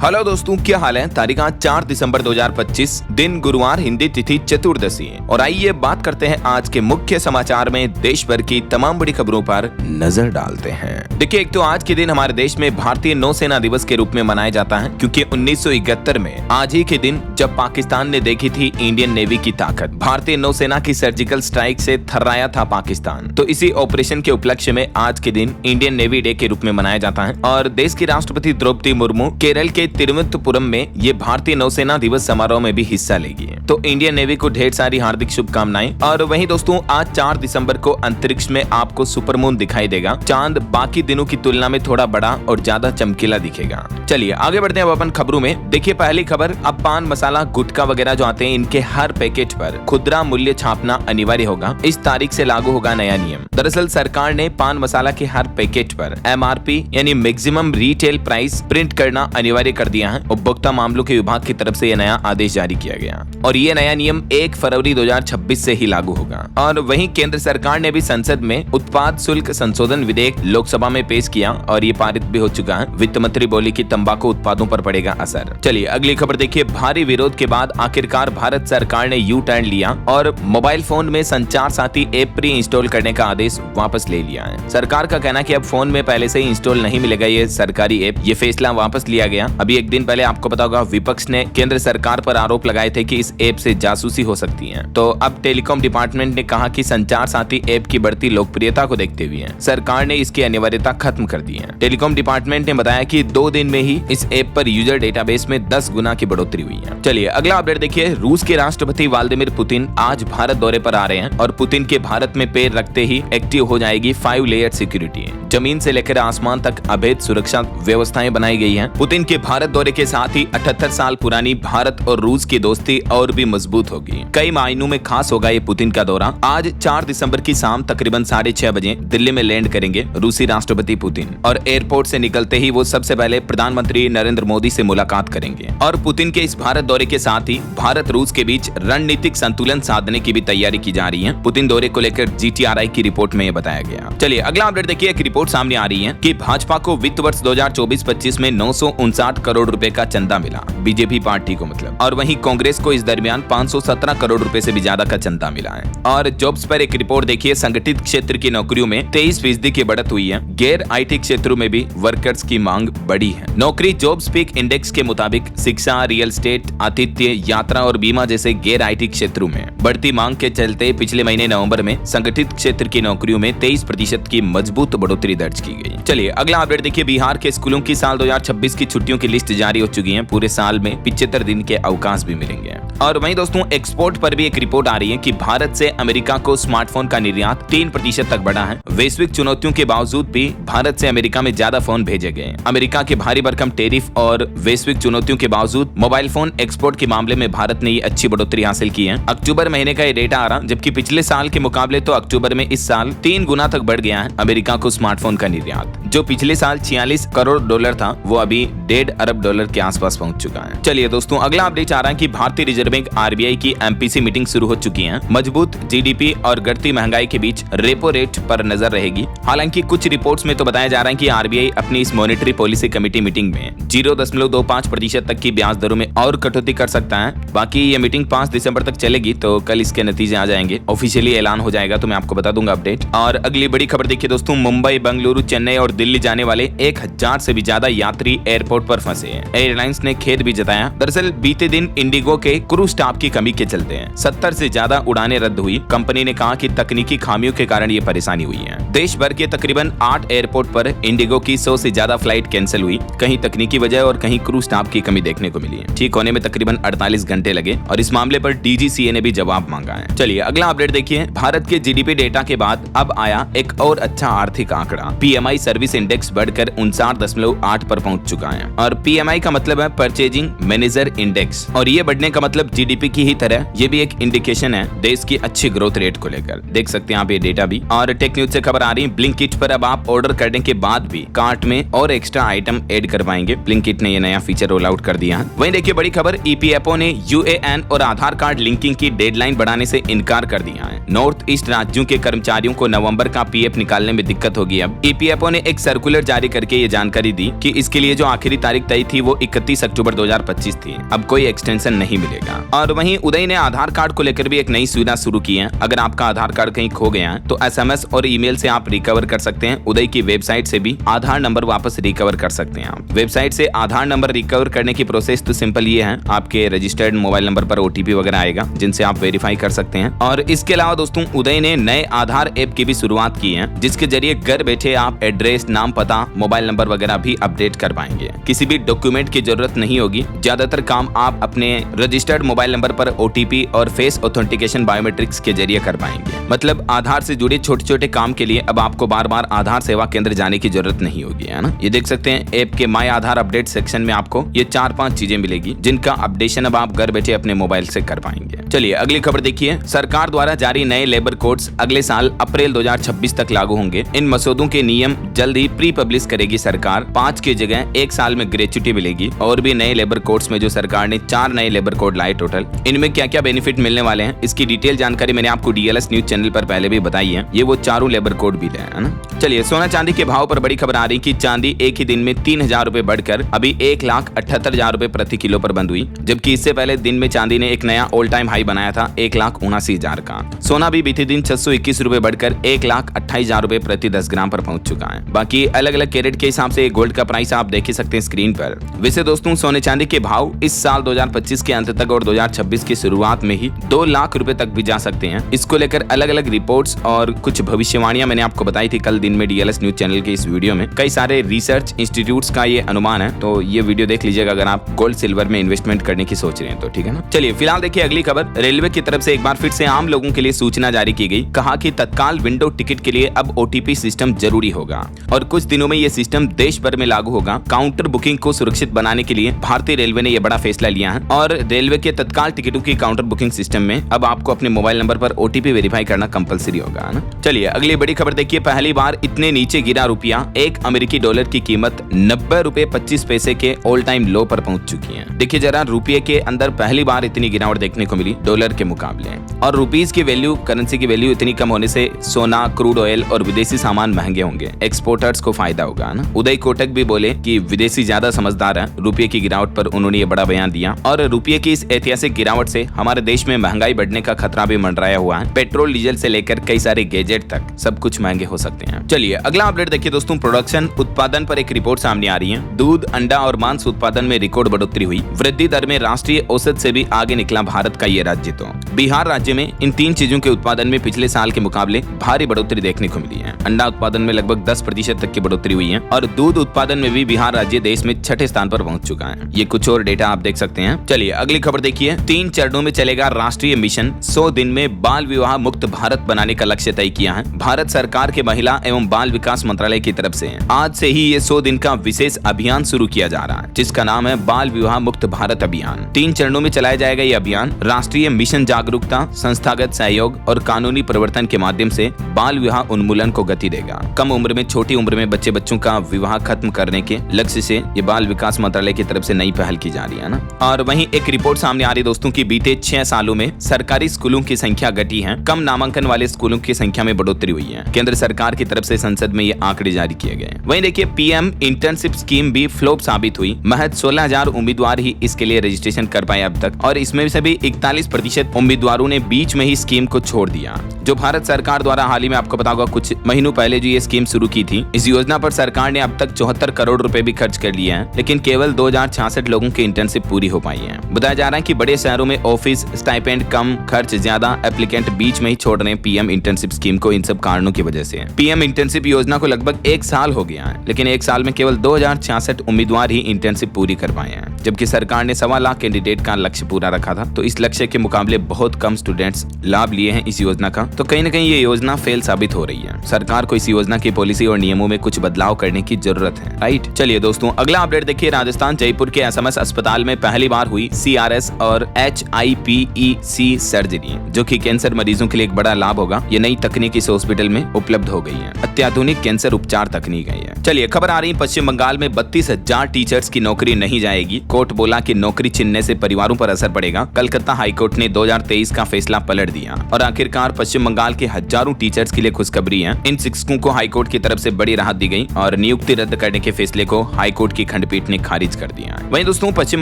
Hello दोस्तों, क्या हाल है। तारीख आज 4 दिसंबर 2025, दिन गुरुवार, हिंदी तिथि चतुर्दशी है। और आइए बात करते हैं आज के मुख्य समाचार में देश भर की तमाम बड़ी खबरों पर नजर डालते हैं। देखिए, एक तो आज के दिन हमारे देश में भारतीय नौसेना दिवस के रूप में मनाया जाता है, क्योंकि 1971 में आज ही के दिन जब पाकिस्तान ने देखी थी इंडियन नेवी की ताकत, भारतीय नौसेना की सर्जिकल स्ट्राइक से थर्राया था पाकिस्तान। तो इसी ऑपरेशन के उपलक्ष्य में आज के दिन इंडियन नेवी डे के रूप में मनाया जाता है। और देश की राष्ट्रपति द्रौपदी मुर्मू केरल के तिरुवनंतपुरम में ये भारतीय नौसेना दिवस समारोह में भी हिस्सा लेगी। तो इंडियन नेवी को ढेर सारी हार्दिक शुभकामनाएं। और वहीं दोस्तों, आज 4 दिसंबर को अंतरिक्ष में आपको सुपरमून दिखाई देगा। चांद बाकी दिनों की तुलना में थोड़ा बड़ा और ज्यादा चमकीला दिखेगा। चलिए आगे बढ़ते हैं अब अपन खबरों में। देखिए, पहली खबर, अब पान मसाला गुटखा वगैरह जो आते हैं, इनके हर पैकेट पर खुदरा मूल्य छापना अनिवार्य होगा। इस तारीख से लागू होगा नया नियम। दरअसल सरकार ने पान मसाला के हर पैकेट पर MRP यानी मैक्सिमम रिटेल प्राइस प्रिंट करना अनिवार्य कर दिया है। उपभोक्ता मामलों के विभाग की तरफ से यह नया आदेश जारी किया गया और ये नया नियम 1 फरवरी 2026 से ही लागू होगा। और वहीं केंद्र सरकार ने भी संसद में उत्पाद शुल्क संशोधन विधेयक लोकसभा में पेश किया और ये पारित भी हो चुका है। वित्त मंत्री बोली कि तंबाकू उत्पादों पर पड़ेगा असर। चलिए अगली खबर देखिए। भारी विरोध के बाद आखिरकार भारत सरकार ने यू टर्न लिया और मोबाइल फोन में संचार साथी ऐप प्री इंस्टॉल करने का आदेश वापस ले लिया है। सरकार का कहना है कि अब फोन में पहले से ही इंस्टॉल नहीं मिलेगा ये सरकारी ऐप। ये फैसला वापस लिया गया। अभी एक दिन पहले आपको पता होगा, विपक्ष ने केंद्र सरकार पर आरोप लगाए थे कि इस ऐप से जासूसी हो सकती है। तो अब टेलीकॉम डिपार्टमेंट ने कहा कि संचार साथी ऐप की बढ़ती लोकप्रियता को देखते हुए सरकार ने इसकी अनिवार्यता खत्म कर दी है। टेलीकॉम डिपार्टमेंट ने बताया कि 2 दिन में ही इस ऐप पर यूजर डेटाबेस में 10 गुना की बढ़ोतरी हुई है। चलिए अगला अपडेट देखिए। रूस के राष्ट्रपति व्लादिमीर पुतिन आज भारत दौरे पर आ रहे हैं और पुतिन के भारत में पैर रखते ही एक्टिव हो जाएगी 5 लेयर सिक्योरिटी। जमीन से लेकर आसमान तक अभेद सुरक्षा व्यवस्थाएं बनाई गई हैं। पुतिन के भारत दौरे के साथ ही 78 साल पुरानी भारत और रूस की दोस्ती और भी मजबूत होगी। कई मायनों में खास होगा ये पुतिन का दौरा। आज 4 दिसंबर की शाम तकरीबन 6:30 बजे दिल्ली में लैंड करेंगे रूसी राष्ट्रपति पुतिन और एयरपोर्ट से निकलते ही वो सबसे पहले प्रधानमंत्री नरेंद्र मोदी से मुलाकात करेंगे। और पुतिन के इस भारत दौरे के साथ ही भारत रूस के बीच रणनीतिक संतुलन साधने की भी तैयारी की जा रही है। पुतिन दौरे को लेकर GTRI की रिपोर्ट में ये बताया गया। चलिए अगला अपडेट देखिए। एक रिपोर्ट सामने आ रही है कि भाजपा को वित्त वर्ष 2024-25 में 959 करोड़ रुपए का चंदा मिला, बीजेपी पार्टी को मतलब। और वहीं कांग्रेस को इस दरमियान 517 करोड़ रुपए से भी ज्यादा का चंदा मिला है। और जॉब्स पर एक रिपोर्ट देखिए। संगठित क्षेत्र की नौकरियों में 23% की बढ़त हुई है। गैर IT क्षेत्रों में भी वर्कर्स की मांग बढ़ी है। नौकरी जॉब्स पीक इंडेक्स के मुताबिक शिक्षा, रियल एस्टेट, आतिथ्य, यात्रा और बीमा जैसे गैर IT क्षेत्रों में बढ़ती मांग के चलते पिछले महीने नवंबर में संगठित क्षेत्र की नौकरियों में 23% की मजबूत बढ़ोतरी दर्ज की गई। चलिए अगला अपडेट देखिए। बिहार के स्कूलों की साल 2026 की छुट्टियों की लिस्ट जारी हो चुकी है। पूरे साल में 75 दिन के अवकाश भी मिलेंगे। और वहीं दोस्तों, एक्सपोर्ट पर भी एक रिपोर्ट आ रही है कि भारत से अमेरिका को स्मार्टफोन का निर्यात 3% तक बढ़ा है। वैश्विक चुनौतियों के बावजूद भी भारत से अमेरिका में ज्यादा फोन भेजे गए। अमेरिका के भारी भरकम टैरिफ और वैश्विक चुनौतियों के बावजूद मोबाइल फोन एक्सपोर्ट के मामले में भारत ने ये अच्छी बढ़ोतरी हासिल की है। अक्टूबर महीने का ये डेटा आ रहा, जबकि पिछले साल के मुकाबले तो अक्टूबर में इस साल 3 गुना तक बढ़ गया है अमेरिका को स्मार्टफोन का निर्यात। जो पिछले साल 46 करोड़ डॉलर था, वो अभी 1.5 अरब डॉलर के आसपास पहुंच चुका है। चलिए दोस्तों, अगला अपडेट आ रहा है कि भारतीय रिजर्व बैंक RBI की MPC मीटिंग शुरू हो चुकी है। मजबूत GDP और घटती महंगाई के बीच रेपो रेट पर नजर रहेगी। हालांकि कुछ रिपोर्ट्स में तो बताया जा रहा है कि RBI अपनी इस मॉनेटरी पॉलिसी कमेटी मीटिंग में 0.25% तक की ब्याज दरों में और कटौती कर सकता है। बाकी ये मीटिंग 5 दिसंबर तक चलेगी, तो कल इसके नतीजे आ जाएंगे। ऑफिशियली ऐलान हो जाएगा तो मैं आपको बता दूंगा अपडेट। और अगली बड़ी खबर देखिए दोस्तों। मुंबई, बेंगलुरु, चेन्नई और दिल्ली जाने वाले 1000 से भी ज्यादा यात्री एयरपोर्ट पर फंसे हैं। एयरलाइंस ने खेद भी जताया। दरअसल बीते दिन इंडिगो के क्रू स्टाफ की कमी के चलते 70 से ज्यादा उड़ानें रद्द हुई। कंपनी ने कहा कि तकनीकी खामियों के कारण ये परेशानी हुई है। देश भर के तकरीबन 8 एयरपोर्ट पर इंडिगो की 100 से ज्यादा फ्लाइट कैंसिल हुई। कहीं तकनीकी वजह और कहीं क्रू स्टाफ की कमी देखने को मिली है। ठीक होने में तकरीबन 48 घंटे लगे और इस मामले पर DGCA ने भी जवाब मांगा है। चलिए अगला अपडेट देखिए। भारत के GDP डेटा के बाद अब आया एक और अच्छा आर्थिक आंकड़ा। PMI सर्विस इंडेक्स बढ़कर 59.8 पर पहुंच चुका है। और PMI का मतलब है परचेजिंग मैनेजर इंडेक्स, और ये बढ़ने का मतलब GDP की ही तरह ये भी एक इंडिकेशन है देश की अच्छी ग्रोथ रेट को लेकर। देख सकते हैं आप ये डेटा भी। और टेक न्यूज से खबर आ रही है, ब्लिंकिट पर अब आप ऑर्डर करने के बाद भी कार्ट में और एक्स्ट्रा आइटम ऐड कर पाएंगे। ब्लिंकिट ने ये नया फीचर रोल आउट कर दिया है। वहीं देखिए बड़ी खबर, EPFO ने UAN और आधार कार्ड लिंकिंग की डेडलाइन डेडलाइन बढ़ाने से इनकार कर दिया है। नॉर्थ ईस्ट राज्यों के कर्मचारियों को नवंबर का पीएफ निकालने में दिक्कत होगी। अब ईपीएफओ ने एक सर्कुलर जारी करके ये जानकारी दी कि इसके लिए जो आखिरी तारीख तय थी वो 31 अक्टूबर 2025 थी। अब कोई एक्सटेंशन नहीं मिलेगा। और वहीं उदय ने आधार कार्ड को लेकर भी एक नई सुविधा शुरू की है। अगर आपका आधार कार्ड कहीं खो गया है तो एसएमएस और ईमेल से आप रिकवर कर सकते हैं। उदय की वेबसाइट से भी आधार नंबर वापस रिकवर कर सकते हैं। आप वेबसाइट से आधार नंबर रिकवर करने की प्रोसेस तो सिंपल ये है, आपके रजिस्टर्ड मोबाइल नंबर पर ओटीपी वगैरह आएगा जिनसे आप वेरीफाई कर सकते हैं। और इसके अलावा दोस्तों उदय ने नए आधार ऐप की भी शुरुआत की है, जिसके जरिए घर बैठे आप एड्रेस, नाम, पता, मोबाइल नंबर वगैरह भी अपडेट कर पाएंगे। किसी भी डॉक्यूमेंट की जरूरत नहीं होगी। ज्यादातर काम आप अपने रजिस्टर्ड मोबाइल नंबर पर ओटीपी और फेस ऑथेंटिकेशन बायोमेट्रिक्स के जरिए कर पाएंगे। मतलब आधार से जुड़े छोटे छोटे काम के लिए अब आपको बार बार आधार सेवा केंद्र जाने की जरूरत नहीं होगी, है ना। ये देख सकते हैं ऐप के माय आधार अपडेट सेक्शन में आपको ये 4-5 चीजें मिलेगी, जिनका अपडेशन अब आप घर बैठे अपने मोबाइल से कर पाएंगे। चलिए अगली खबर देखिए। सरकार द्वारा जारी नए लेबर कोड्स अगले साल अप्रैल 2026 तक लागू होंगे। इन मसौदों के नियम जल्द ही प्री पब्लिश करेगी सरकार। 5 की जगह 1 साल में ग्रेच्युटी मिलेगी। और भी नए लेबर कोड्स में जो सरकार ने 4 नए लेबर कोड लाए टोटल, इनमें क्या क्या बेनिफिट मिलने वाले हैं इसकी डिटेल जानकारी मैंने आपको डीएलएस न्यूज चैनल पर पहले भी बताई है। ये वो 4 लेबर कोड भी है ना। चलिए सोना चांदी के भाव पर बड़ी खबर आ रही कि चांदी एक ही दिन में 3000 रुपए बढ़कर अभी 1,78,000 रुपए प्रति किलो पर बंद हुई, जबकि इससे पहले दिन में चांदी ने एक नया ऑल टाइम हाई बनाया था 1,79,000 का। सोना भी बीते दिन 621 रुपए बढ़कर 1,28,000 रुपए प्रति 10 ग्राम पर पहुंच चुका है। बाकी अलग अलग कैरेट के हिसाब से गोल्ड का प्राइस आप देख ही सकते हैं स्क्रीन पर। वैसे दोस्तों सोने चांदी के भाव इस साल 2025 के अंत तक और 2026 की शुरुआत में ही 2 लाख रुपए तक भी जा सकते हैं। इसको लेकर अलग अलग रिपोर्ट्स और कुछ भविष्यवाणियां मैंने आपको बताई थी कल दिन में डीएलएस न्यूज चैनल के इस वीडियो में। कई सारे रिसर्च इंस्टीट्यूट्स का ये अनुमान है, तो ये वीडियो देख लीजिएगा अगर आप गोल्ड सिल्वर में इन्वेस्टमेंट करने की सोच रहे हैं तो, ठीक है ना। चलिए फिलहाल देखिए अगली खबर। रेलवे की तरफ से एक बार फिर से आम लोगों के लिए सूचना जारी की गई। कहा कि तत्काल विंडो टिकट के लिए अब ओटीपी सिस्टम जरूरी होगा और कुछ दिनों में ये सिस्टम देश भर में लागू होगा। काउंटर बुकिंग को सुरक्षित बनाने के लिए भारतीय रेलवे ने यह बड़ा फैसला लिया है और रेलवे के तत्काल टिकटों की काउंटर बुकिंग सिस्टम में अब आपको अपने मोबाइल नंबर पर ओटीपी वेरीफाई करना कंपलसरी होगा ना। चलिए अगली बड़ी खबर देखिए। पहली बार इतने नीचे गिरा रुपया। 1 अमेरिकी डॉलर की कीमत 90 रुपए 25 पैसे के ऑल टाइम लो पर पहुंच चुकी है। देखिए जरा रुपये के अंदर पहली बार इतनी गिरावट देखने को मिली डॉलर के मुकाबले। और रुपीस की वैल्यू, करेंसी की वैल्यू इतनी कम होने से सोना, क्रूड ऑयल और विदेशी सामान महंगे होंगे। एक्सपोर्टर्स को फायदा होगा ना। उदय कोटक भी बोले कि विदेशी ज्यादा समझदार है। रुपये की गिरावट पर उन्होंने ये बड़ा बयान दिया। और रुपये की इस ऐतिहासिक गिरावट से हमारे देश में महंगाई बढ़ने का खतरा भी मंडराया हुआ है। पेट्रोल डीजल से लेकर कई सारे गैजेट तक सब कुछ महंगे हो सकते हैं। चलिए अगला अपडेट देखिए दोस्तों। प्रोडक्शन उत्पादन पर एक रिपोर्ट सामने आ रही है। दूध, अंडा और मांस उत्पादन में रिकॉर्ड बढ़ोतरी हुई। वृद्धि दर में राष्ट्रीय औसत से भी आगे निकला भारत का ये राज्य। तो बिहार राज्य में इन 3 चीजों के उत्पादन में पिछले साल के मुकाबले भारी बढ़ोतरी देखने को मिली है। अंडा उत्पादन में लगभग 10% तक की बढ़ोतरी हुई है और दूध उत्पादन में भी बिहार राज्य देश में 6ठे स्थान पर पहुंच चुका है। ये कुछ और डेटा आप देख सकते हैं। चलिए अगली खबर देखिए। 3 चरणों में चलेगा राष्ट्रीय मिशन। 100 दिन में बाल विवाह मुक्त भारत बनाने का लक्ष्य तय किया है भारत सरकार के महिला एवं बाल विकास मंत्रालय की तरफ से। आज से ही ये 100 दिन का विशेष अभियान शुरू किया जा रहा है, जिसका नाम है बाल विवाह मुक्त भारत अभियान। 3 चरणों में चलाया जाएगा ये अभियान। राष्ट्रीय मिशन जागरूकता, संस्थागत सहयोग और कानूनी परिवर्तन के माध्यम से बाल विवाह उन्मूलन को गति देगा। कम उम्र में, छोटी उम्र में बच्चों का विवाह खत्म करने के लक्ष्य से ये बाल विकास मंत्रालय की तरफ से नई पहल की जा रही है ना। और वहीं एक रिपोर्ट सामने आ रही दोस्तों की बीते 6 सालों में सरकारी स्कूलों की संख्या घटी है। कम नामांकन वाले स्कूलों की संख्या में बढ़ोतरी हुई है। केंद्र सरकार की तरफ से संसद में ये आंकड़े जारी किए गए। वहीं देखिए पीएम इंटर्नशिप स्कीम भी फ्लॉप साबित हुई। महज 16,000 उम्मीदवार ही इसके लिए रजिस्ट्रेशन कर पाए अब तक और इसमें से भी 41% उम्मीदवारों ने बीच में ही स्कीम को छोड़ दिया। जो भारत सरकार द्वारा हाल ही में आपको पता होगा कुछ महीनों पहले जो ये स्कीम शुरू की थी, इस योजना पर सरकार ने अब तक 74 करोड़ रुपए भी खर्च कर लिए हैं, लेकिन केवल 2066 लोगों की इंटर्नशिप पूरी हो पाई है। बताया जा रहा है कि बड़े शहरों में ऑफिस स्टाइपेंड कम, खर्च ज्यादा, एप्लीकेंट बीच में ही छोड़ रहे हैं पीएम इंटर्नशिप स्कीम को। इन सब कारणों की वजह से पीएम इंटर्नशिप योजना को लगभग 1 साल हो गया है, लेकिन 1 साल में केवल 2066 उम्मीदवार ही इंटर्नशिप पूरी कर पाए हैं, जबकि सरकार ने 1.25 लाख कैंडिडेट का लक्ष्य पूरा रखा था। तो इस लक्ष्य के मुकाबले बहुत कम स्टूडेंट्स लाभ लिए हैं इस योजना का। तो कहीं न कहीं ये योजना फेल साबित हो रही है। सरकार को इस योजना की पॉलिसी और नियमों में कुछ बदलाव करने की जरूरत है, राइट। चलिए दोस्तों अगला अपडेट देखिए। राजस्थान जयपुर के एसएमएस अस्पताल में पहली बार हुई CRS और HIPEC सर्जरी, जो कि कैंसर मरीजों के लिए एक बड़ा लाभ होगा। ये नई तकनीक इस हॉस्पिटल में उपलब्ध हो गई है। अत्याधुनिक कैंसर उपचार तकनीक है। चलिए खबर आ रही है पश्चिम बंगाल में 32,000 टीचर्स की नौकरी नहीं जाएगी। कोर्ट बोला कि नौकरी छीनने से परिवारों पर असर पड़ेगा, कलकत्ता हाईकोर्ट ने 2023 का फैसला पलट दिया और आखिरकार पश्चिम बंगाल के हजारों टीचर्स के लिए खुशखबरी है। इन शिक्षकों को हाईकोर्ट की तरफ से बड़ी राहत दी गई और नियुक्ति रद्द करने के फैसले को हाईकोर्ट की खंडपीठ ने खारिज कर दिया। वहीं दोस्तों, पश्चिम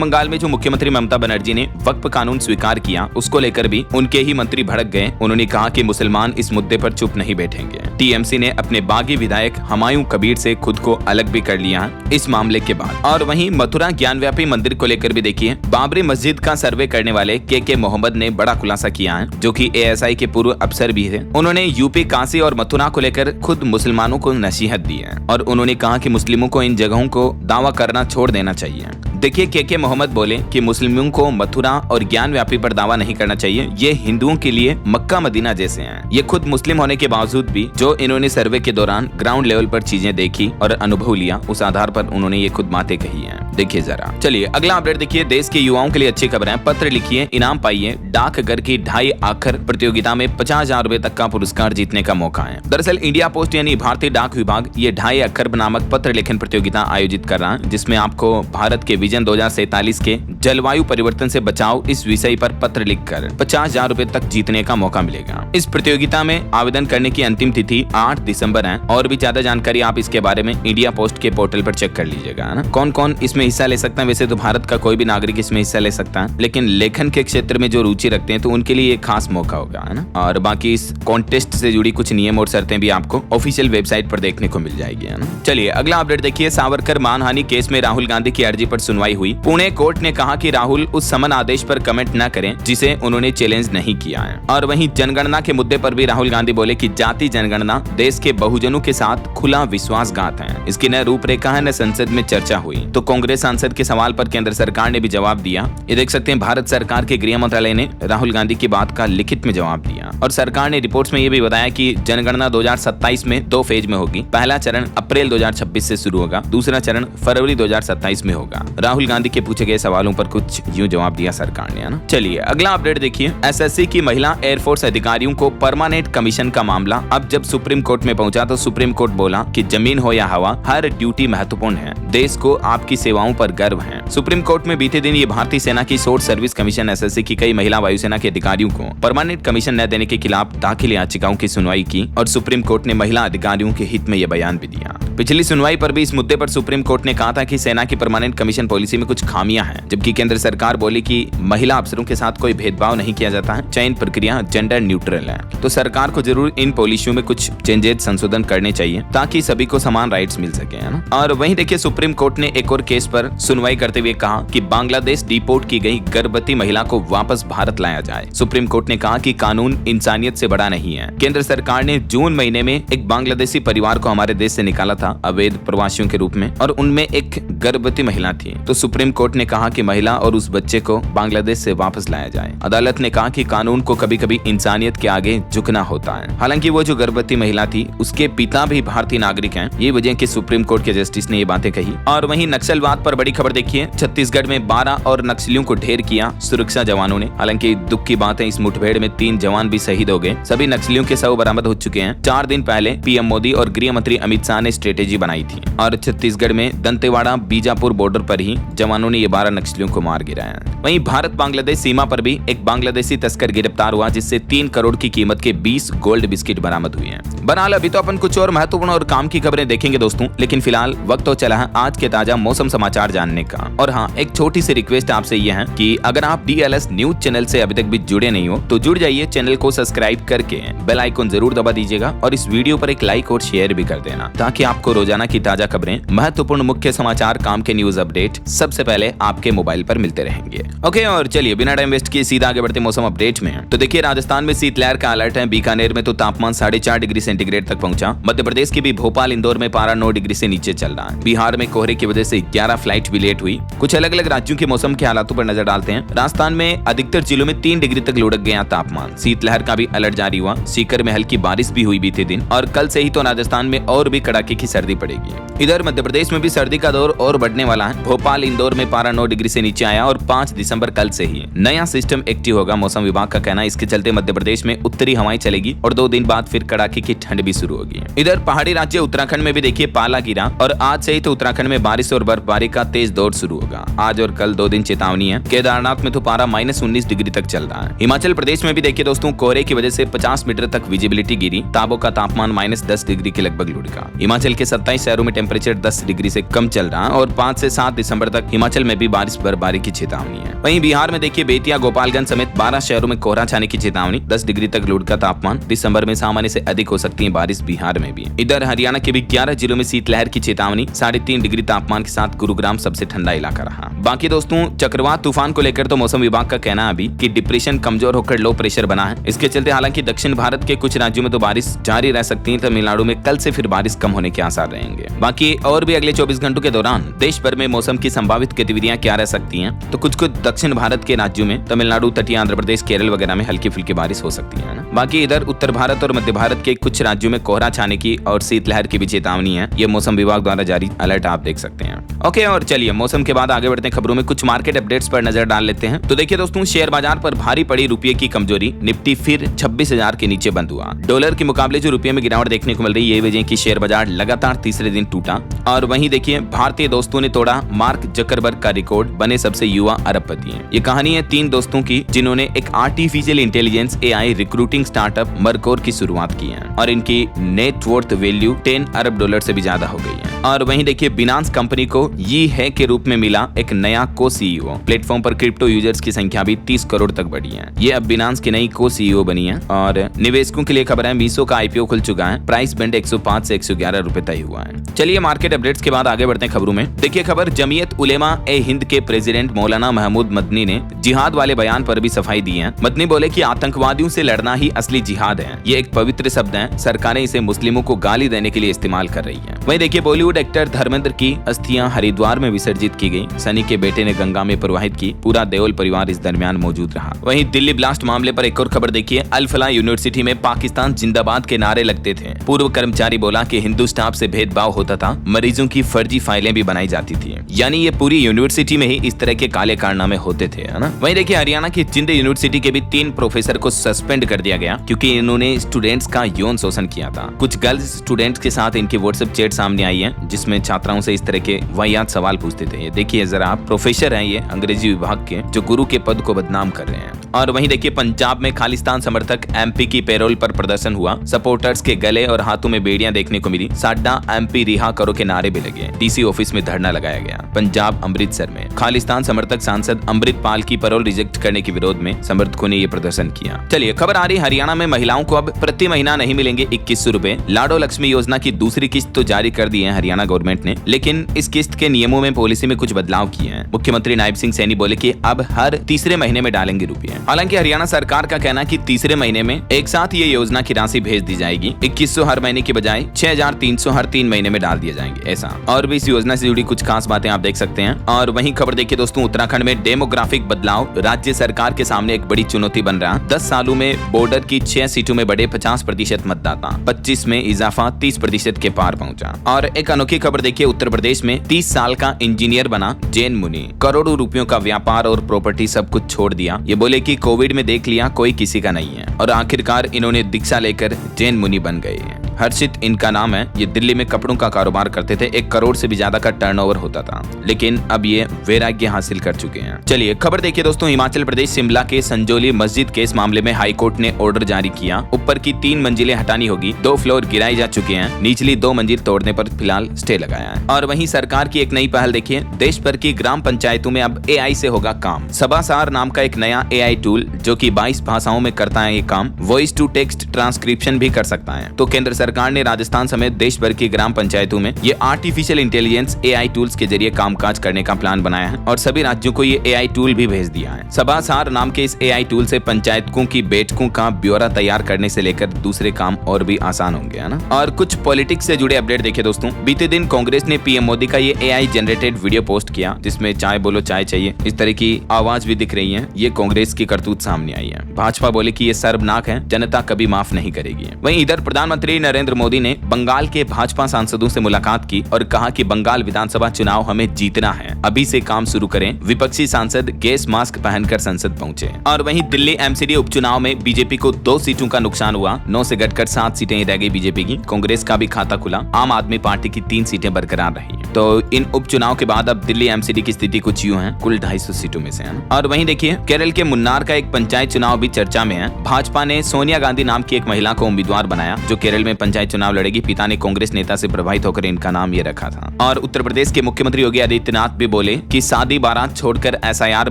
बंगाल में जो मुख्यमंत्री ममता बनर्जी ने वक्फ कानून स्वीकार किया, उसको लेकर भी उनके ही मंत्री भड़क गए। उन्होंने कहा कि मुसलमान इस मुद्दे पर चुप नहीं बैठेंगे। टीएमसी ने अपने बागी विधायक हुमायूं कबीर से खुद को अलग भी कर लिया इस मामले के बाद। और वहीं मथुरा ज्ञानव्यापी मंदिर को लेकर भी देखिए, बाबरी मस्जिद का सर्वे करने वाले के मोहम्मद ने बड़ा खुलासा किया है, जो कि एएसआई के पूर्व अफसर भी है। उन्होंने यूपी, काशी और मथुरा को लेकर खुद मुसलमानों को नसीहत दी है और उन्होंने कहा कि मुस्लिमों को इन जगहों को दावा करना छोड़ देना चाहिए। देखिए, के मोहम्मद बोले कि मुस्लिमों को मथुरा और ज्ञानव्यापी पर दावा नहीं करना चाहिए, ये हिंदुओं के लिए मक्का मदीना जैसे हैं। ये खुद मुस्लिम होने के बावजूद भी जो इन्होंने सर्वे के दौरान ग्राउंड लेवल पर चीजें देखी और अनुभव लिया, उस आधार पर उन्होंने ये खुद बातें कही हैं। देखिए जरा, चलिए अगला अपडेट देखिए। देश के युवाओं के लिए अच्छी खबर है। पत्र लिखिए, इनाम पाइए। डाकघर की 2.5 आखर प्रतियोगिता में 50,000 रुपए तक का पुरस्कार जीतने का मौका है। दरअसल इंडिया पोस्ट यानी भारतीय डाक विभाग ये 2.5 अखर नामक पत्र लेखन प्रतियोगिता आयोजित कर रहा है, जिसमें आपको भारत के विजन 2047 के जलवायु परिवर्तन से बचाव इस विषय पर पत्र लिखकर 50,000 रुपए तक जीतने का मौका मिलेगा। इस प्रतियोगिता में आवेदन करने की अंतिम तिथि 8 दिसंबर है। और भी ज्यादा जानकारी आप इसके बारे में इंडिया पोस्ट के पोर्टल पर चेक कर लीजिएगा, है ना। कौन कौन इसमें हिस्सा ले सकता है? वैसे तो भारत का कोई भी नागरिक इसमें हिस्सा ले सकता है, लेकिन लेखन के क्षेत्र में जो रुचि रखते हैं तो उनके लिए एक खास मौका होगा, है ना। और बाकी इस कॉन्टेस्ट से जुड़ी कुछ नियम और शर्तें भी आपको ऑफिशियल वेबसाइट पर देखने को मिल जाएगी, है ना। चलिए अगला अपडेट देखिए। सावरकर मानहानि केस में राहुल गांधी की अर्जी पर सुनवाई हुई। पुणे कोर्ट ने कहा कि राहुल उस समन आदेश पर कमेंट न करें जिसे उन्होंने चैलेंज नहीं किया है। और वहीं जनगणना के मुद्दे पर भी राहुल गांधी बोले कि जाति जनगणना देश के बहुजनों के साथ खुला विश्वासघात है। इसकी न रूपरेखा है, न संसद में चर्चा हुई। तो कांग्रेस सांसद के सवाल पर केंद्र सरकार ने भी जवाब दिया। ये देख सकते हैं, भारत सरकार के गृह मंत्रालय ने राहुल गांधी की बात का लिखित में जवाब दिया और सरकार ने रिपोर्ट्स में ये भी बताया कि जनगणना 2027 में 2 फेज में होगी। पहला चरण अप्रैल 2026 से शुरू होगा, दूसरा चरण फरवरी 2027 में होगा। राहुल गांधी के पूछे गए सवालों पर कुछ यूं जवाब दिया सरकार ने, है ना। चलिए अगला अपडेट देखिए। एसएससी की महिला एयरफोर्स अधिकारियों को परमानेंट कमीशन का मामला अब जब सुप्रीम कोर्ट में पहुंचा तो सुप्रीम कोर्ट बोला कि जमीन हो या हवा, हर ड्यूटी महत्वपूर्ण है। देश को आपकी सेवाओं पर गर्व है। सुप्रीम कोर्ट में बीते दिन ये भारतीय सेना की शॉर्ट सर्विस कमीशन एसएससी की कई महिला वायुसेना के अधिकारियों को परमानेंट कमीशन न देने के खिलाफ दाखिल याचिकाओं की सुनवाई की और सुप्रीम कोर्ट ने महिला अधिकारियों के हित में यह बयान भी दिया। पिछली सुनवाई पर भी इस मुद्दे पर सुप्रीम कोर्ट ने कहा था कि सेना की परमानेंट कमीशन पॉलिसी में कुछ खामियां हैं, जबकि केंद्र सरकार बोली कि महिला अफसरों के साथ कोई भेदभाव नहीं किया जाता है, चयन प्रक्रिया जेंडर न्यूट्रल है। तो सरकार को जरूर इन पॉलिसियों में कुछ चेंजेस, संशोधन करने चाहिए ताकि सभी को समान राइट्स मिल सके, है ना। और वहीं देखिए, सुप्रीम कोर्ट ने एक और केस पर सुनवाई करते हुए कहा कि बांग्लादेश डिपोर्ट की गई गर्भवती महिला को वापस भारत लाया जाए। सुप्रीम कोर्ट ने कहा कि कानून इंसानियत से बड़ा नहीं है। केंद्र सरकार ने जून महीने में एक बांग्लादेशी परिवार को हमारे देश से निकाला था अवैध प्रवासियों के रूप में, और उनमें एक गर्भवती महिला थी। तो सुप्रीम कोर्ट ने कहा कि महिला और उस बच्चे को बांग्लादेश से वापस लाया जाए। अदालत ने कहा कि कानून को कभी कभी इंसानियत के आगे झुकना होता है। हालांकि वो जो गर्भवती महिला थी उसके पिता भी भारतीय नागरिक हैं। ये वजह कि सुप्रीम कोर्ट के जस्टिस ने ये बातें कही। और वहीं नक्सलवाद पर बड़ी खबर देखिए। छत्तीसगढ़ में 12 और नक्सलियों को ढेर किया सुरक्षा जवानों ने। हालांकि दुख की बात है, इस मुठभेड़ में 3 जवान भी शहीद हो गए। सभी नक्सलियों के शव बरामद हो चुके हैं। 4 दिन पहले पीएम मोदी और गृह मंत्री अमित शाह ने स्ट्रेटेजी बनाई थी और छत्तीसगढ़ में दंतेवाड़ा बीजापुर बॉर्डर पर ही जवानों ने ये 12 नक्सलियों को मार गिराया। वहीं भारत बांग्लादेश सीमा पर भी एक बांग्लादेशी तस्कर गिरफ्तार हुआ, जिससे 3 करोड़ की कीमत के 20 गोल्ड बिस्किट बरामद हुए हैं। बहरहाल अभी तो अपन कुछ और महत्वपूर्ण और काम की खबरें देखेंगे दोस्तों, लेकिन फिलहाल वक्त तो चला है आज के ताजा मौसम समाचार जानने का। और हाँ, एक छोटी सी रिक्वेस्ट आपसे यह है कि अगर आप डीएलएस न्यूज चैनल से अभी तक भी जुड़े नहीं हो तो जुड़ जाइए, चैनल को सब्सक्राइब करके बेल आइकन जरूर दबा दीजिएगा और इस वीडियो पर एक लाइक और शेयर भी कर देना, ताकि आपको रोजाना की ताजा खबरें, महत्वपूर्ण मुख्य समाचार, काम के न्यूज अपडेट सबसे पहले आपके मोबाइल पर मिलते रहेंगे। ओके, और चलिए बिना टाइम वेस्ट किए सीधा आगे बढ़ते मौसम अपडेट में। तो देखिए, राजस्थान में शीतलहर का अलर्ट है। बीकानेर में तो तापमान 4.5 डिग्री सेंटीग्रेड तक पहुंचा। मध्य प्रदेश के भी भोपाल, इंदौर में पारा 9 डिग्री से नीचे चल रहा है। बिहार में कोहरे की वजह से 11 फ्लाइट भी लेट हुई। कुछ अलग अलग राज्यों के मौसम के हालातों पर नजर डालते हैं। राजस्थान में अधिकतर जिलों में 3 डिग्री तक लुढ़क गया तापमान। शीतलहर का भी अलर्ट जारी हुआ। सीकर में हल्की बारिश भी हुई बीते दिन, और कल से ही तो राजस्थान में और भी कड़ाके की सर्दी पड़ेगी। इधर मध्य प्रदेश में भी सर्दी का दौर और बढ़ने वाला है। भोपाल भोपाल इंदौर में पारा 9 डिग्री से नीचे आया और 5 दिसंबर कल से ही नया सिस्टम एक्टिव होगा, मौसम विभाग का कहना है। इसके चलते मध्य प्रदेश में उत्तरी हवाएं चलेगी और 2 दिन बाद फिर कड़ाके की ठंड भी शुरू होगी। इधर पहाड़ी राज्य उत्तराखंड में भी देखिए पाला गिरा और आज से ही तो उत्तराखंड में बारिश और बर्फबारी का तेज दौर शुरू होगा। आज और कल 2 दिन चेतावनी है। केदारनाथ में तो पारा -19 डिग्री तक चल रहा है। हिमाचल प्रदेश में भी देखिए दोस्तों कोहरे की वजह से 50 मीटर तक विजिबिलिटी गिरी। ताबो का तापमान -10 डिग्री के लगभग लुढ़का। हिमाचल के 27 शहरों में टेम्परेचर 10 डिग्री से कम चल रहा है और 5 से 7 दिसंबर तक हिमाचल में भी बारिश बर्फबारी की चेतावनी है। वहीं बिहार में देखिए बेतिया गोपालगंज समेत 12 शहरों में कोहरा छाने की चेतावनी। 10 डिग्री तक लुढ़का तापमान। दिसंबर में सामान्य से अधिक हो सकती है बारिश बिहार में भी। इधर हरियाणा के भी 11 जिलों में शीतलहर की चेतावनी। 3.5 डिग्री तापमान के साथ गुरुग्राम सबसे ठंडा इलाका रहा। बाकी दोस्तों चक्रवात तूफान को लेकर तो मौसम विभाग का कहना है अभी कि डिप्रेशन कमजोर होकर लो प्रेशर बना है। इसके चलते हालांकि दक्षिण भारत के कुछ राज्यों में तो बारिश जारी रह सकती है। तमिलनाडु में कल से फिर बारिश कम होने के आसार रहेंगे। बाकी और भी अगले 24 घंटों के दौरान देश भर में मौसम की संभावित गतिविधियां क्या रह सकती हैं, तो कुछ दक्षिण भारत के राज्यों में तमिलनाडु, तटीय आंध्र प्रदेश, केरल वगैरह में हल्की फुल्की बारिश हो सकती है ना। बाकी इधर उत्तर भारत और मध्य भारत के कुछ राज्यों में कोहरा छाने की और शीतलहर की भी चेतावनी है। ये मौसम विभाग द्वारा जारी अलर्ट आप देख सकते हैं। ओके, और चलिए मौसम के बाद आगे बढ़ते हैं खबरों में। कुछ मार्केट अपडेट्स पर नजर डाल लेते हैं। तो देखिए दोस्तों शेयर बाजार पर भारी पड़ी रुपये की कमजोरी। निफ्टी फिर 26,000 के नीचे बंद हुआ। डॉलर के मुकाबले जो रुपये में गिरावट देखने को मिल रही है, ये वजह की शेयर बाजार लगातार तीसरे दिन टूटा। और वहीं देखिए भारतीय दोस्तों ने तोड़ा मार्क जकरबर्ग का रिकॉर्ड, बने सबसे युवा अरबपति हैं। ये कहानी है 3 दोस्तों की जिन्होंने एक artificial intelligence AI recruiting startup Mercor की शुरुआत की है और इनकी नेट वर्थ वैल्यू $10 अरब से भी ज्यादा हो गई है। और वहीं देखिए बिनांस कंपनी को ये है के रूप में मिला एक नया को CEO। प्लेटफॉर्म पर क्रिप्टो यूजर्स की संख्या भी 30 करोड़ तक बढ़ी है। ये अब बिनांस की नई को CEO बनी है। और निवेशकों के लिए खबर है मीसो का IPO खुल चुका है। प्राइस बैंड 105 से 111 रुपए तय हुआ है। चलिए मार्केट अपडेट्स के बाद आगे बढ़ते हैं खबरों में। देखिए खबर जमीयत उलेमा ए हिंद के प्रेसिडेंट मौलाना महमूद मदनी ने जिहाद वाले बयान पर भी सफाई दी है। मदनी बोले कि आतंकवादियों से लड़ना ही असली जिहाद है। ये एक पवित्र शब्द है, सरकारें इसे मुस्लिमों को गाली देने के लिए इस्तेमाल कर रही है। वहीं देखिए बॉलीवुड एक्टर धर्मेंद्र की अस्थियां हरिद्वार में विसर्जित की गई। सनी के बेटे ने गंगा में प्रवाहित की। पूरा देओल परिवार इस दरमियान मौजूद रहा। वहीं दिल्ली ब्लास्ट मामले पर एक और खबर देखिए। अल फलाह यूनिवर्सिटी में पाकिस्तान जिंदाबाद के नारे लगते थे। पूर्व कर्मचारी बोला कि हिंदू स्टाफ से भेदभाव होता था, मरीजों की फर्जी फाइलें भी बनाई जाती थी। यानी ये पूरी यूनिवर्सिटी में ही इस तरह के काले कारनामे होते थे, है ना। वहीं देखिए हरियाणा की जिंद यूनिवर्सिटी के भी 3 प्रोफेसर को सस्पेंड कर दिया गया क्योंकि इन्होंने स्टूडेंट्स का यौन शोषण किया था। कुछ गर्ल्स स्टूडेंट्स के साथ इनकी व्हाट्सएप चैट सामने आई है जिसमें छात्राओं से इस तरह के वाहियात सवाल पूछते थे। ये देखिए जरा, आप प्रोफेसर हैं ये अंग्रेजी विभाग के जो गुरु के पद को बदनाम कर रहे हैं। और वहीं देखिए पंजाब में खालिस्तान समर्थक MP की पैरोल पर प्रदर्शन हुआ। सपोर्टर्स के गले और हाथों में बेड़ियां देखने को मिली। साडा MP रिहा करो के नारे भी लगे। DC ऑफिस में धरना लगाया गया। पंजाब अमृतसर में खालिस्तान समर्थक सांसद अमृतपाल की पैरोल रिजेक्ट करने के विरोध में समर्थकों ने ये प्रदर्शन किया। चलिए खबर आ रही हरियाणा में महिलाओं को अब प्रति महीना नहीं मिलेंगे 2100 रुपए। लाडो लक्ष्मी योजना की दूसरी किस्त तो जारी कर दी है हरियाणा गवर्नमेंट ने, लेकिन इस किस्त के नियमों में पॉलिसी में कुछ बदलाव किए हैं। मुख्यमंत्री नायब सिंह सैनी बोले कि अब हर तीसरे महीने में डालेंगे रुपए। हालांकि हरियाणा सरकार का कहना है कि तीसरे महीने में एक साथ ये योजना की राशि भेज दी जाएगी। 2100 हर महीने की बजाय 6300 हर 3 महीने में डाल दिए जाएंगे ऐसा। और भी इस योजना से जुड़ी कुछ खास बातें आप देख सकते हैं। और वहीं खबर देखिए दोस्तों उत्तराखंड में डेमोग्राफिक बदलाव राज्य सरकार के सामने एक बड़ी चुनौती बन रहा। 10 सालों में बॉर्डर की 6 सीटों में बढ़े 50% मतदाता। 25 में इजाफा 30% के पार पहुंचा। और एक अनोखी खबर देखिए उत्तर प्रदेश में 30 साल का इंजीनियर बना जैन मुनि। करोड़ों रुपयों का व्यापार और प्रॉपर्टी सब कुछ छोड़ दिया। ये बोले कि कोविड में देख लिया कोई किसी का नहीं है और आखिरकार इन्होंने दीक्षा लेकर जैन मुनि बन गए हैं। हर्षित इनका नाम है। ये दिल्ली में कपड़ों का कारोबार करते थे। 1 करोड़ से भी ज्यादा का टर्नओवर होता था, लेकिन अब ये वैराग्य हासिल कर चुके हैं। चलिए खबर देखिए दोस्तों हिमाचल प्रदेश शिमला के संजौली मस्जिद केस मामले में हाईकोर्ट ने ऑर्डर जारी किया। ऊपर की 3 मंजिलें हटानी होगी। 2 फ्लोर गिराए जा चुके हैं। निचली 2 मंजिल तोड़ने पर फिलहाल स्टे लगाया है। और वहीं सरकार की एक नई पहल देखिए। देश भर की ग्राम पंचायतों में अब AI से होगा काम। सभासार नाम का एक नया AI टूल जो कि 22 भाषाओं में करता है ये काम। वॉइस टू टेक्स्ट ट्रांसक्रिप्शन भी कर सकता है। तो केंद्र सरकार ने राजस्थान समेत देश भर की ग्राम पंचायतों में ये आर्टिफिशियल इंटेलिजेंस AI टूल्स के जरिए कामकाज करने का प्लान बनाया है और सभी राज्यों को ये AI टूल भी भेज दिया है। सभासार नाम के इस AI टूल से पंचायतों की बैठकों का ब्यौरा तैयार करने से लेकर दूसरे काम और भी आसान होंगे, है ना। और कुछ पॉलिटिक्स से जुड़े अपडेट देखिए दोस्तों। बीते दिन कांग्रेस ने PM मोदी का ये AI जनरेटेड वीडियो पोस्ट किया जिसमें चाय बोलो चाय चाहिए इस तरह की आवाज भी दिख रही है। ये कांग्रेस की करतूत सामने आई है। भाजपा बोले कि ये शर्मनाक है, जनता कभी माफ नहीं करेगी। वहीं इधर प्रधानमंत्री नरेंद्र मोदी ने बंगाल के भाजपा सांसदों से मुलाकात की और कहा कि बंगाल विधानसभा चुनाव हमें जीतना है, अभी से काम शुरू करें। विपक्षी सांसद गैस मास्क पहनकर संसद पहुंचे। और वहीं दिल्ली एमसीडी उपचुनाव में बीजेपी को 2 सीटों का नुकसान हुआ। 9 से घटकर 7 सीटें रह गई बीजेपी की। कांग्रेस का भी खाता खुला। आम आदमी पार्टी की 3 सीटें बरकरार रही। तो इन उपचुनाव के बाद अब दिल्ली एमसीडी की स्थिति कुछ यूं है, कुल 250 सीटों में से है। और वहीं देखिए केरल के मुन्नार का एक पंचायत चुनाव भी चर्चा में है। भाजपा ने सोनिया गांधी नाम की एक महिला को उम्मीदवार बनाया जो केरल में पंचायत चुनाव लड़ेगी। पिता ने कांग्रेस नेता से प्रभावित होकर इनका नाम ये रखा था। और उत्तर प्रदेश के मुख्यमंत्री योगी आदित्यनाथ भी बोले कि शादी बारात छोड़कर एसआईआर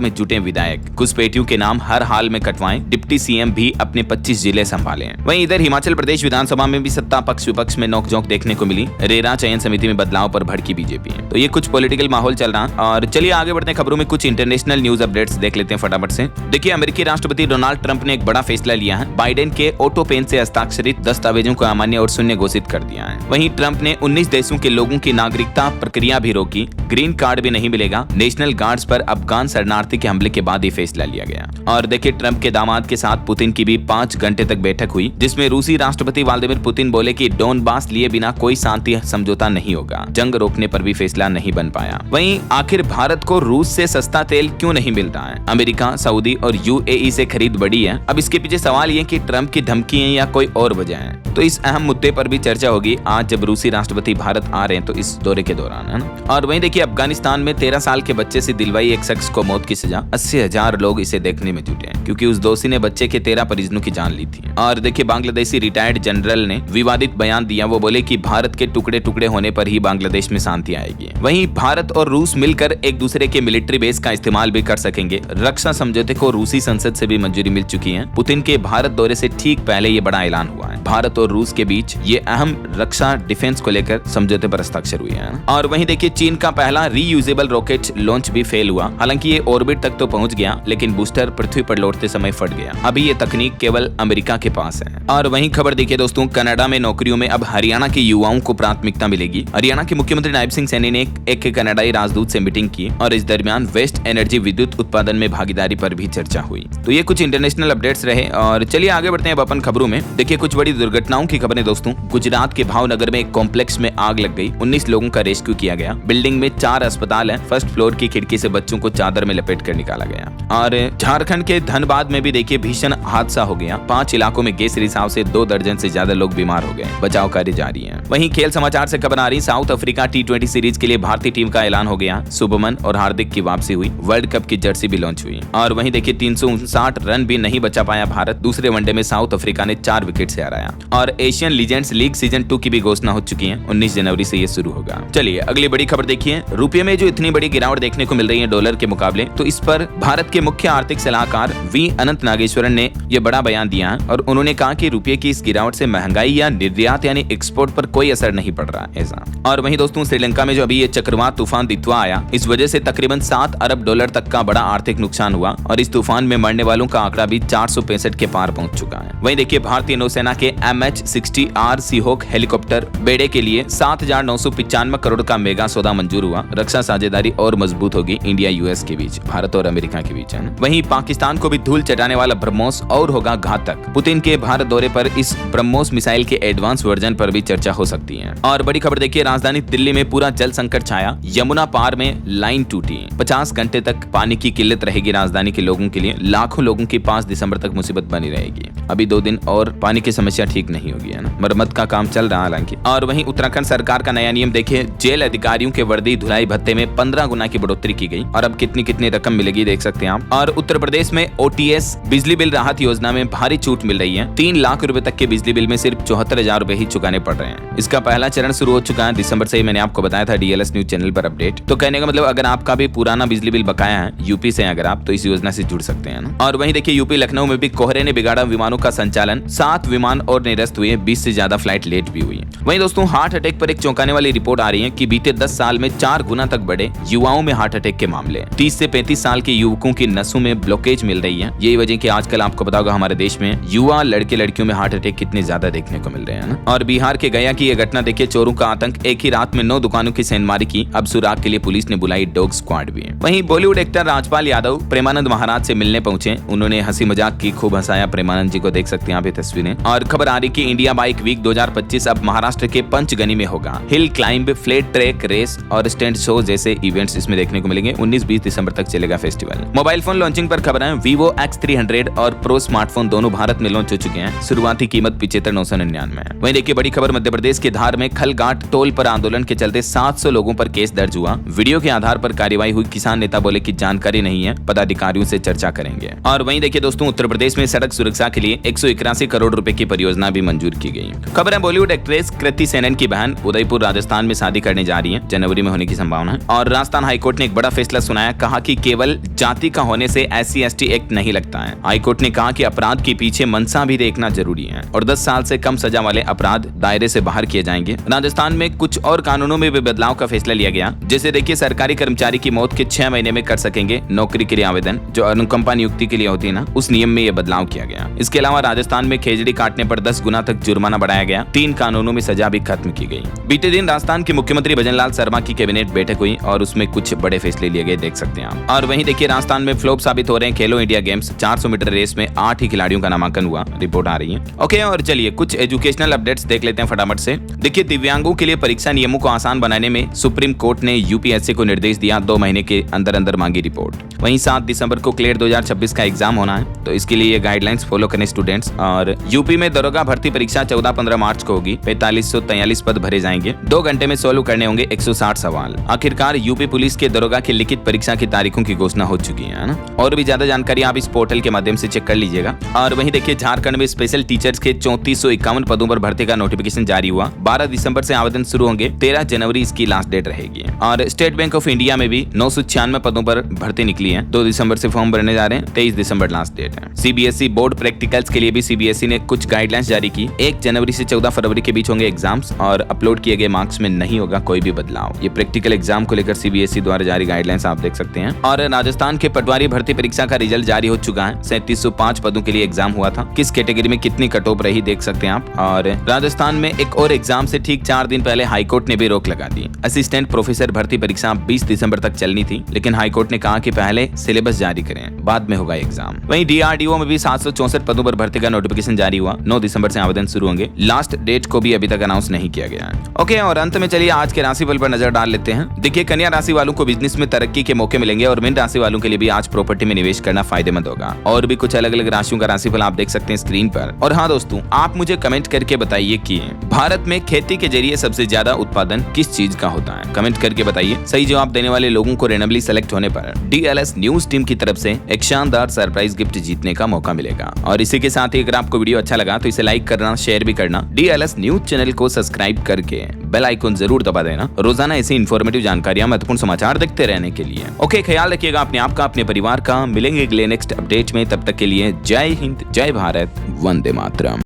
में जुटे विधायक, घुसपैठियों के नाम हर हाल में कटवाएं। डिप्टी सीएम भी अपने 25 जिले संभाले। वहीं इधर हिमाचल प्रदेश विधानसभा में भी सत्ता पक्ष विपक्ष में नोकझोंक देखने को मिली। रेरा चयन समिति में बदलाव पर भड़की बीजेपी। तो ये कुछ पॉलिटिकल माहौल चल रहा। और चलिए आगे बढ़ते हैं खबरों में। कुछ इंटरनेशनल न्यूज अपडेट्स देख लेते हैं फटाफट से। देखिए अमेरिकी राष्ट्रपति डोनाल्ड ट्रंप ने एक बड़ा फैसला लिया है। बाइडेन के ऑटो पेन से हस्ताक्षरित दस्तावेजों को अमान्य और शून्य घोषित कर दिया है। वहीं ट्रंप ने 19 देशों के लोगों की नागरिकता प्रक्रिया भी रोकी। ग्रीन कार्ड भी नहीं मिलेगा। नेशनल गार्ड्स पर अफगान शरणार्थी के हमले के बाद ये फैसला लिया गया। और देखिए ट्रंप के दामाद के साथ पुतिन की भी 5 घंटे तक बैठक हुई, जिसमें रूसी राष्ट्रपति व्लादिमीर पुतिन बोले कि डोनबास लिए बिना कोई शांति समझौता नहीं होगा। जंग रोकने पर भी फैसला नहीं बन पाया। वहीं आखिर भारत को रूस से सस्ता तेल क्यों नहीं मिल रहा है? अमेरिका, सऊदी और यूएई से खरीद बढ़ी है। अब इसके पीछे सवाल ये कि ट्रंप की धमकी है या कोई और वजह है। तो इस अहम मुद्दे पर भी चर्चा होगी आज जब रूसी राष्ट्रपति भारत आ रहे हैं तो इस दौरे के दौरान, है ना। और वहीं देखिए अफगानिस्तान में 13 साल के बच्चे से दिलवाई एक शख्स को मौत की सजा। 80,000 लोग इसे देखने में जुटे हैं क्योंकि उस दोषी ने बच्चे के 13 परिजनों की जान ली थी। और देखिए बांग्लादेशी रिटायर्ड जनरल ने विवादित बयान दिया। वो बोले कि भारत के टुकड़े टुकड़े होने पर ही बांग्लादेश में शांति आएगी। वहीं भारत और रूस मिलकर एक दूसरे के मिलिट्री बेस का इस्तेमाल भी कर सकेंगे। रक्षा समझौते को रूसी संसद से भी मंजूरी मिल चुकी है। पुतिन के भारत दौरे से ठीक पहले ये बड़ा ऐलान हुआ है। भारत और रूस के बीच ये अहम रक्षा डिफेंस को लेकर समझौते पर हस्ताक्षर हुए हैं। और वहीं देखिए चीन का पहला रीयूजेबल रॉकेट लॉन्च भी फेल हुआ। हालांकि ये ऑर्बिट तक तो पहुंच गया लेकिन बूस्टर पृथ्वी पर लौटते समय फट गया। अभी ये तकनीक केवल अमेरिका के पास है। और वहीं खबर देखिए दोस्तों, कनाडा में नौकरियों में अब हरियाणा के युवाओं को प्राथमिकता मिलेगी। हरियाणा के मुख्यमंत्री नायब सिंह सैनी ने एक कनाडाई राजदूत से मीटिंग की और इस दरमियान वेस्ट एनर्जी विद्युत उत्पादन में भागीदारी पर भी चर्चा हुई। तो ये कुछ इंटरनेशनल अपडेट्स रहे। और चलिए आगे बढ़ते हैं अब अपन खबरों में। देखिए कुछ बड़ी दुर्घटनाओं की खबरें दोस्तों। गुजरात के भावनगर में एक कॉम्प्लेक्स में आग लग गई। 19 लोगों का रेस्क्यू किया गया। बिल्डिंग में 4 अस्पताल हैं। फर्स्ट फ्लोर की खिड़की से बच्चों को चादर में लपेट कर निकाला गया। और झारखंड के धनबाद में भी देखिए भीषण हादसा हो गया। 5 इलाकों में गैस रिसाव से 2 दर्जन से ज्यादा लोग बीमार हो गए। बचाव कार्य जारी है। वहीं खेल समाचार से खबर आ रही, साउथ अफ्रीका T20 सीरीज के लिए भारतीय टीम का ऐलान हो गया। शुभमन और हार्दिक की वापसी हुई। वर्ल्ड कप की जर्सी भी लॉन्च हुई। और वहीं देखिए 359 रन भी नहीं बचा पाया भारत। दूसरे वनडे में साउथ अफ्रीका ने 4 विकेट से हराया। और एशियन लीजेंड्स लीग सीजन 2 की भी घोषणा हो चुकी है। 19 जनवरी से ये शुरू होगा। चलिए अगली बड़ी खबर देखिए। रुपये में जो इतनी बड़ी गिरावट देखने को मिल रही है डॉलर के मुकाबले, तो इस पर भारत के मुख्य आर्थिक सलाहकार वी अनंत नागेश्वरन ने यह बड़ा बयान दिया है। और उन्होंने कहा कि रुपये की इस गिरावट से महंगाई या निर्यात यानी एक्सपोर्ट पर कोई असर नहीं पड़ रहा ऐसा। और वहीं दोस्तों श्रीलंका में जो अभी ये चक्रवात तूफान दित्वा आया, इस वजह से तकरीबन 7 अरब डॉलर तक का बड़ा आर्थिक नुकसान हुआ। और इस तूफान में मरने वालों का आंकड़ा भी 465 के पार पहुंच चुका है। वहीं देखिए भारतीय नौसेना के MH-60R सीहोक हेलीकॉप्टर बेड़े के लिए 7,995 करोड़ का मेगा सौदा मंजूर हुआ। रक्षा साझेदारी और मजबूत होगी इंडिया यूएस के बीच, भारत और अमेरिका के बीच है। वहीं पाकिस्तान को भी धूल चटाने वाला ब्रह्मोस और होगा घातक। पुतिन के भारत दौरे पर इस ब्रह्मोस मिसाइल के एडवांस वर्जन पर भी चर्चा हो सकती है। और बड़ी खबर देखिए, राजधानी दिल्ली में पूरा जल संकट छाया। यमुना पार में लाइन टूटी। 50 घंटे तक पानी की किल्लत रहेगी राजधानी के लोगों के लिए। लाखों लोगों की 5 दिसंबर तक मुसीबत बनी रहेगी। अभी 2 दिन और पानी की समस्या ठीक नहीं होगी, है ना। मरम्मत का काम चल रहा है हालांकि। और वहीं उत्तराखंड सरकार का नया नियम देखिए, जेल अधिकारियों के वर्दी धुलाई भत्ते में 15 गुना की बढ़ोतरी की गई। और अब कितनी रकम मिलेगी देख सकते हैं आप। और उत्तर प्रदेश में OTS बिजली बिल राहत योजना में भारी छूट मिल रही है। 3 लाख रुपए तक के बिजली बिल में सिर्फ 74,000 रुपए ही चुकाने पड़ रहे हैं। इसका पहला चरण शुरू हो चुका है दिसंबर से ही। मैंने आपको बताया था DLS न्यूज चैनल पर अपडेट। तो कहने का मतलब अगर आपका भी पुराना बिजली बिल बकाया है यूपी से, अगर आप तो इस योजना से जुड़ सकते हैं ना। और वहीं देखिए यूपी लखनऊ में भी कोहरे ने बिगाड़ा विमानों का संचालन। 7 विमान और निरस्त हुए। 20 से ज्यादा फ्लाइट लेट भी हुई। वहीं दोस्तों हार्ट अटैक पर एक चौंकाने वाली रिपोर्ट आ रही है कि बीते 10 साल में 4 गुना तक बढ़े युवाओं में हार्ट अटैक के मामले। 30 से 35 साल के युवकों की नसों में ब्लॉकेज मिल रही है। यही वजह कि आजकल आपको पता होगा हमारे देश में युवा लड़के लड़कियों में हार्ट अटैक कितने ज्यादा देखने को मिल रहे हैं ना। और बिहार के गया की यह घटना देखिए, चोरों का आतंक। एक ही रात में 9 दुकानों की सेंधमारी की। अब सुराग के लिए पुलिस ने बुलाई डॉग स्क्वाड भी। वहीं बॉलीवुड एक्टर राजपाल यादव प्रेमानंद महाराज से मिलने पहुंचे। उन्होंने हंसी मजाक की, खूब हंसाया प्रेमानंद जी को देख सकते हैं आप ये तस्वीरें। और खबर आ रही कि इंडिया बाइक वीक 2025 अब महाराष्ट्र के पंचगनी में होगा। Hill climb, flat track race और स्टैंड शो जैसे इवेंट्स इसमें देखने को मिलेंगे। 19-20 दिसंबर तक चलेगा फेस्टिवल। मोबाइल फोन लॉन्चिंग पर खबर है। Vivo X300 और प्रो स्मार्टफोन दोनों भारत में लॉन्च हो चुके हैं। शुरुआती कीमत 75,999 है। वहीं देखिए बड़ी खबर, मध्य प्रदेश के धार में खलघाट टोल पर आंदोलन के चलते 700 लोगों पर केस दर्ज हुआ। वीडियो के आधार पर कार्रवाई हुई। किसान नेता बोले कि जानकारी नहीं है, पदाधिकारियों से चर्चा करेंगे। और वहीं देखिए दोस्तों, उत्तर प्रदेश में सड़क सुरक्षा के लिए 181 करोड़ रुपए की परियोजना भी मंजूर की गई। खबर है बॉलीवुड एक्ट्रेस कृति सेनन की बहन उदयपुर राजस्थान में शादी करने जा रही है। जनवरी में होने की संभावना है। और राजस्थान हाईकोर्ट ने एक बड़ा फैसला सुनाया। कहा कि केवल जाति का होने से SC/ST एक्ट नहीं लगता है। हाईकोर्ट ने कहा कि अपराध के पीछे मंशा भी देखना जरूरी है और 10 साल से कम सजा वाले अपराध दायरे से बाहर किए जाएंगे। राजस्थान में कुछ और कानूनों में भी बदलाव का फैसला लिया गया। जैसे देखिए, सरकारी कर्मचारी की मौत के 6 महीने में कर सकेंगे नौकरी के लिए आवेदन, जो अनुकंपा नियुक्ति के लिए होती है ना, उस नियम में यह बदलाव किया गया। इसके अलावा राजस्थान में खेजड़ी काटने पर 10 गुना तक जुर्माना बढ़ाया गया। 3 कानूनों में सजा भी खत्म की गई। बीते दिन राजस्थान के मुख्यमंत्री भजनलाल शर्मा की कैबिनेट बैठक हुई और उसमें कुछ बड़े फैसले लिए गए, देख सकते हैं आप। और वहीं देखिए, राजस्थान में फ्लॉप साबित हो रहे हैं खेलो इंडिया गेम्स। 400 मीटर रेस में 8 ही खिलाड़ियों का नामांकन हुआ, रिपोर्ट आ रही है। ओके, और चलिए कुछ एजुकेशनल अपडेट्स देख लेते हैं फटाफट से। देखिए, दिव्यांगों के लिए परीक्षा नियमों को आसान बनाने में सुप्रीम कोर्ट ने UPSC को निर्देश दिया। 2 महीने के अंदर अंदर मांगी रिपोर्ट। वहीं 7 दिसंबर को क्लियर 2026 का एग्जाम होना है, तो इसके लिए ये गाइडलाइंस फॉलो करें स्टूडेंट्स। और यूपी में दरोगा भर्ती परीक्षा 14-15 मार्च को होगी। 4543 पद भरे जाएंगे। 2 घंटे में सोल्व करने होंगे 160 सवाल। आखिरकार यूपी पुलिस के दरोगा की लिखित परीक्षा की तारीखों की घोषणा हो चुकी है ना। और भी ज्यादा जानकारी आप इस पोर्टल के माध्यम से चेक कर लीजिएगा। और वहीं देखिए, झारखंड में स्पेशल टीचर्स के 3451 पदों पर भर्ती का नोटिफिकेशन जारी हुआ। 12 दिसंबर से आवेदन शुरू होंगे। 13 जनवरी इसकी लास्ट डेट रहेगी। और स्टेट बैंक ऑफ इंडिया में भी 996 पदों पर भर्ती निकली है। 2 दिसंबर से फॉर्म भरने जा रहे हैं। 23 दिसंबर लास्ट डेट है। CBSE बोर्ड प्रैक्टिकल्स के लिए भी CBSE ने कुछ गाइडलाइंस जारी की। 1 जनवरी से 14 फरवरी के बीच होंगे एग्जाम्स और अपलोड किए गए मार्क्स में नहीं होगा कोई भी बदलाव। ये प्रैक्टिकल एग्जाम को लेकर CBSE द्वारा जारी गाइडलाइंस आप देख सकते हैं। और राजस्थान के पटवारी भर्ती परीक्षा का रिजल्ट जारी हो चुका है। 3705 पदों के लिए एग्जाम हुआ था। किस कैटेगरी में कितनी कट ऑफ रही देख सकते हैं आप। और राजस्थान में एक और एग्जाम से ठीक 4 दिन पहले हाईकोर्ट ने भी रोक लगा दी। असिस्टेंट प्रोफेसर भर्ती परीक्षा 20 दिसंबर तक चलनी थी, लेकिन हाईकोर्ट ने कहा कि पहले सिलेबस जारी करें, बाद में होगा एग्जाम। वहीं DRDO में भी 764 पदों पर भर्ती का नोटिफिकेशन जारी हुआ। 9 दिसंबर से आवेदन शुरू होंगे। लास्ट डेट को भी अभी तक अनाउंस नहीं किया गया है। ओके, और अंत में चलिए आज के राशिफल पर नजर डाल लेते हैं। देखिए, कन्या राशि वालों को बिजनेस में तरक्की के मौके मिलेंगे और मीन राशि वालों के लिए भी आज प्रॉपर्टी में निवेश करना फायदेमंद होगा। और भी कुछ अलग अलग राशियों का राशिफल आप देख सकते हैं स्क्रीन पर। और हाँ दोस्तों, आप मुझे कमेंट करके बताइए कि भारत में खेती के जरिए सबसे ज्यादा उत्पादन किस चीज का होता है। कमेंट करके बताइए। सही जवाब देने वाले लोगों को रैंडमली सेलेक्ट होने पर DLS न्यूज टीम की तरफ से एक शानदार सरप्राइज गिफ्ट जीतने का मौका मिलेगा। और इसी के साथ ही अगर आपको वीडियो अच्छा लगा तो इसे लाइक करना, शेयर भी करना। DLS न्यूज चैनल को सब्सक्राइब करके बेल आइकन जरूर दबा देना। रोजाना ऐसी इंफॉर्मेटिव जानकारियां, महत्वपूर्ण समाचार देखते रहने के लिए। ओके, ख्याल रखिएगा अपने आप का, अपने परिवार का। मिलेंगे अगले नेक्स्ट अपडेट में। तब तक के लिए जय हिंद, जय भारत, वंदे मातरम।